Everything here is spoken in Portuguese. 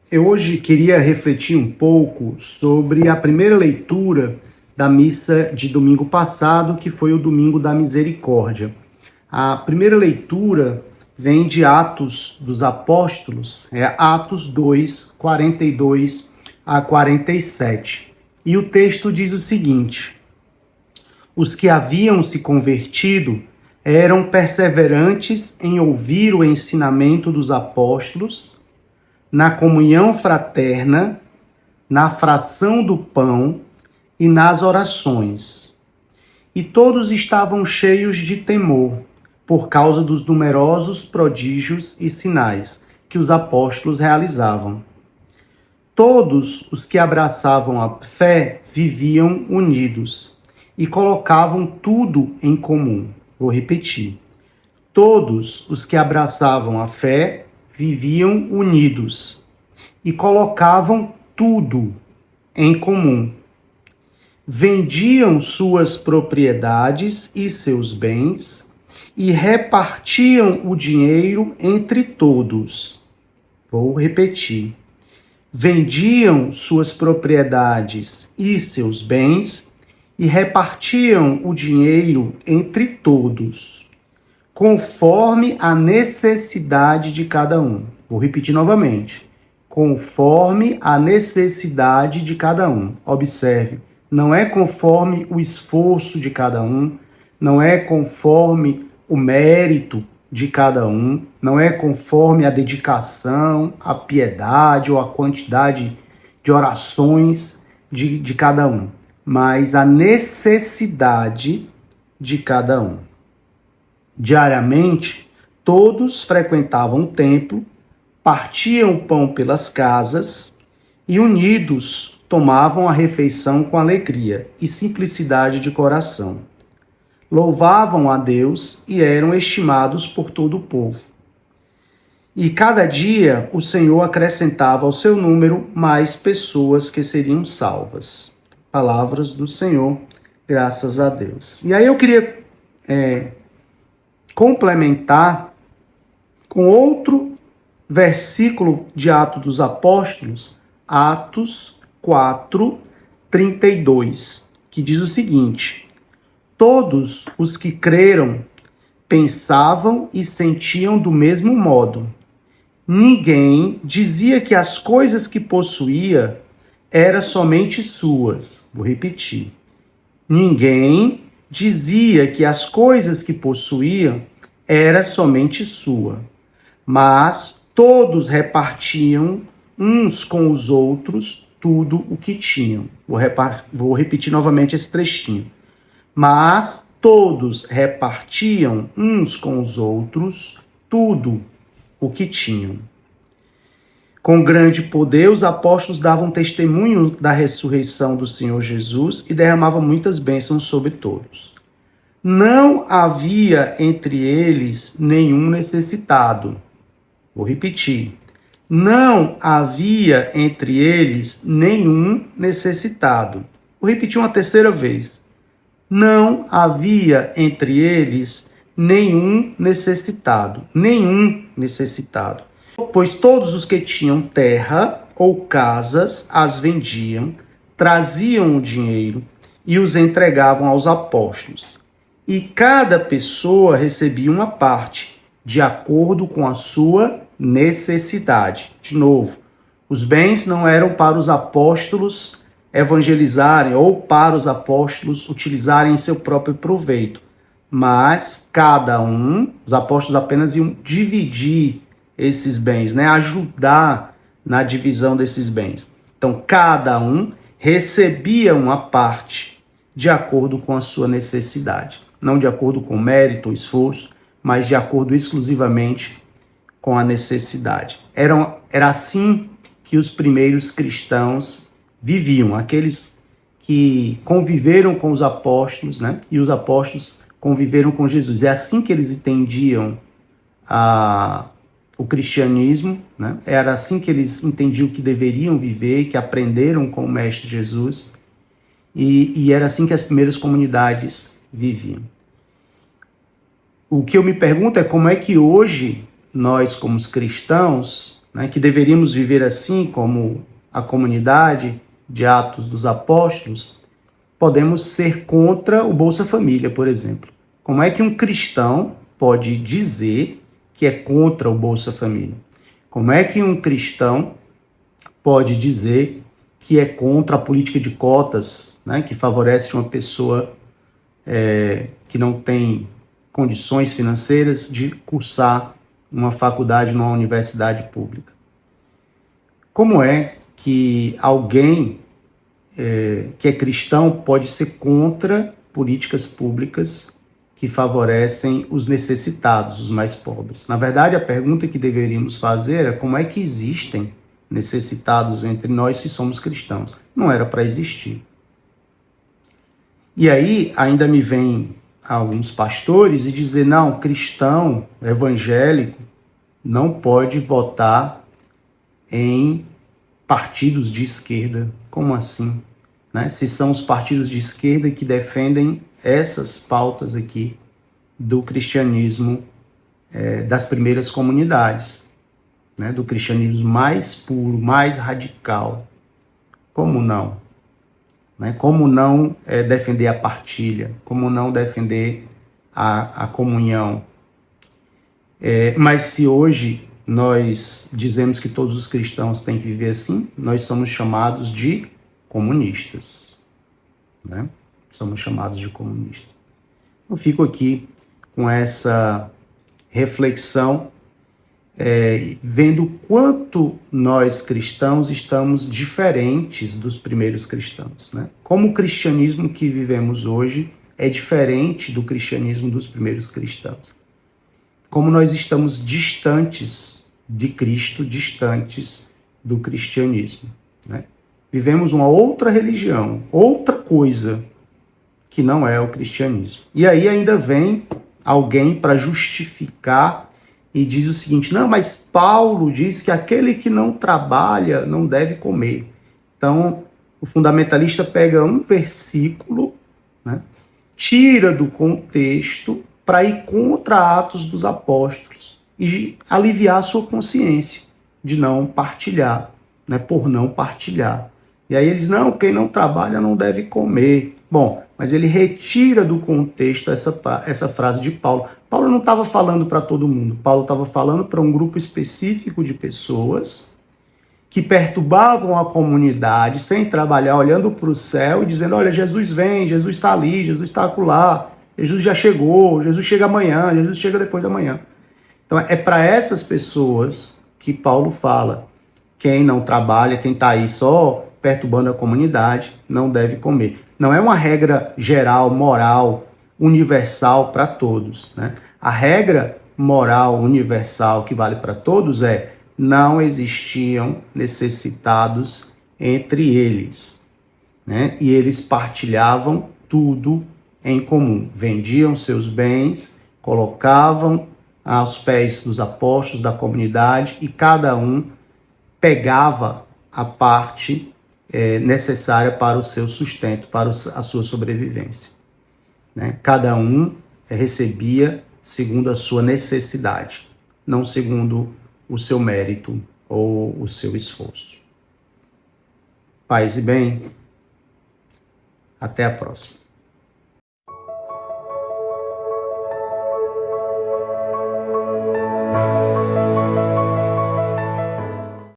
Eu hoje queria refletir um pouco sobre a primeira leitura da missa de domingo passado, que foi o Domingo da Misericórdia. A primeira leitura vem de Atos dos Apóstolos, Atos 2, 42 a 47. E o texto diz o seguinte: os que haviam se convertido eram perseverantes em ouvir o ensinamento dos apóstolos, na comunhão fraterna, na fração do pão e nas orações. E todos estavam cheios de temor, por causa dos numerosos prodígios e sinais que os apóstolos realizavam. Todos os que abraçavam a fé viviam unidos e colocavam tudo em comum. Vou repetir. Todos os que abraçavam a fé viviam unidos e colocavam tudo em comum. Vendiam suas propriedades e seus bens e repartiam o dinheiro entre todos. Vou repetir. Vendiam suas propriedades e seus bens e repartiam o dinheiro entre todos, conforme a necessidade de cada um. Vou repetir novamente. Conforme a necessidade de cada um. Observe, não é conforme o esforço de cada um, não é conforme o mérito de cada um, não é conforme a dedicação, a piedade ou a quantidade de orações de cada um, mas a necessidade de cada um. Diariamente, todos frequentavam o templo, partiam o pão pelas casas e, unidos, tomavam a refeição com alegria e simplicidade de coração. Louvavam a Deus e eram estimados por todo o povo. E cada dia o Senhor acrescentava ao seu número mais pessoas que seriam salvas. Palavras do Senhor, graças a Deus. E aí eu queria complementar com outro versículo de Atos dos Apóstolos, Atos 4, 32, que diz o seguinte: todos os que creram pensavam e sentiam do mesmo modo. Ninguém dizia que as coisas que possuía eram somente suas. Vou repetir. Ninguém dizia que as coisas que possuía era somente sua, mas todos repartiam uns com os outros tudo o que tinham. Vou repetir novamente esse trechinho. Mas todos repartiam uns com os outros tudo o que tinham. Com grande poder, os apóstolos davam testemunho da ressurreição do Senhor Jesus e derramavam muitas bênçãos sobre todos. Não havia entre eles nenhum necessitado. Vou repetir. Não havia entre eles nenhum necessitado. Vou repetir uma terceira vez. Não havia entre eles nenhum necessitado. Nenhum necessitado. Pois todos os que tinham terra ou casas as vendiam, traziam o dinheiro e os entregavam aos apóstolos. E cada pessoa recebia uma parte, de acordo com a sua necessidade. De novo, os bens não eram para os apóstolos evangelizarem ou para os apóstolos utilizarem em seu próprio proveito, mas cada um, os apóstolos apenas iam dividir esses bens, ajudar na divisão desses bens. Então, cada um recebia uma parte de acordo com a sua necessidade, não de acordo com o mérito ou esforço, mas de acordo exclusivamente com a necessidade. Era assim que os primeiros cristãos viviam, aqueles que conviveram com os apóstolos, e os apóstolos conviveram com Jesus. É assim que eles entendiam o cristianismo, Era assim que eles entendiam que deveriam viver, que aprenderam com o Mestre Jesus, e era assim que as primeiras comunidades viviam. O que eu me pergunto é como é que hoje nós, como cristãos, né, que deveríamos viver assim como a comunidade de Atos dos Apóstolos, podemos ser contra o Bolsa Família, por exemplo. Como é que um cristão pode dizer que é contra o Bolsa Família? Como é que um cristão pode dizer que é contra a política de cotas, né, que favorece uma pessoa que não tem condições financeiras de cursar uma faculdade numa universidade pública? Como é que alguém que é cristão pode ser contra políticas públicas que favorecem os necessitados, os mais pobres? Na verdade, a pergunta que deveríamos fazer é como é que existem necessitados entre nós se somos cristãos? Não era para existir. E aí ainda me vem alguns pastores e dizer, não, cristão, evangélico, não pode votar em partidos de esquerda. Como assim? Né? Se são os partidos de esquerda que defendem essas pautas aqui do cristianismo das primeiras comunidades, né? Do cristianismo mais puro, mais radical. Como não? Né? Como não defender a partilha? Como não defender a comunhão? Mas se hoje nós dizemos que todos os cristãos têm que viver assim, nós somos chamados de comunistas. Né? Somos chamados de comunistas. Eu fico aqui com essa reflexão, vendo quanto nós cristãos estamos diferentes dos primeiros cristãos. Né? Como o cristianismo que vivemos hoje é diferente do cristianismo dos primeiros cristãos. Como nós estamos distantes de Cristo, distantes do cristianismo. Né? Vivemos uma outra religião, outra coisa que não é o cristianismo. E aí ainda vem alguém para justificar e diz o seguinte, não, mas Paulo diz que aquele que não trabalha não deve comer. Então, o fundamentalista pega um versículo, né, tira do contexto para ir contra Atos dos Apóstolos e aliviar a sua consciência de não partilhar, né, por não partilhar. E aí eles, não, quem não trabalha não deve comer. Bom, mas ele retira do contexto essa frase de Paulo. Paulo não estava falando para todo mundo. Paulo estava falando para um grupo específico de pessoas que perturbavam a comunidade sem trabalhar, olhando para o céu e dizendo, olha, Jesus vem, Jesus está ali, Jesus está acolá, Jesus já chegou, Jesus chega amanhã, Jesus chega depois da manhã. Então é para essas pessoas que Paulo fala. Quem não trabalha, quem está aí só perturbando a comunidade, não deve comer. Não é uma regra geral, moral, universal para todos. Né? A regra moral universal que vale para todos é não existiam necessitados entre eles. Né? E eles partilhavam tudo em comum. Vendiam seus bens, colocavam aos pés dos apóstolos, da comunidade, e cada um pegava a parte necessária para o seu sustento, para a sua sobrevivência. Né? Cada um recebia segundo a sua necessidade, não segundo o seu mérito ou o seu esforço. Paz e bem, até a próxima.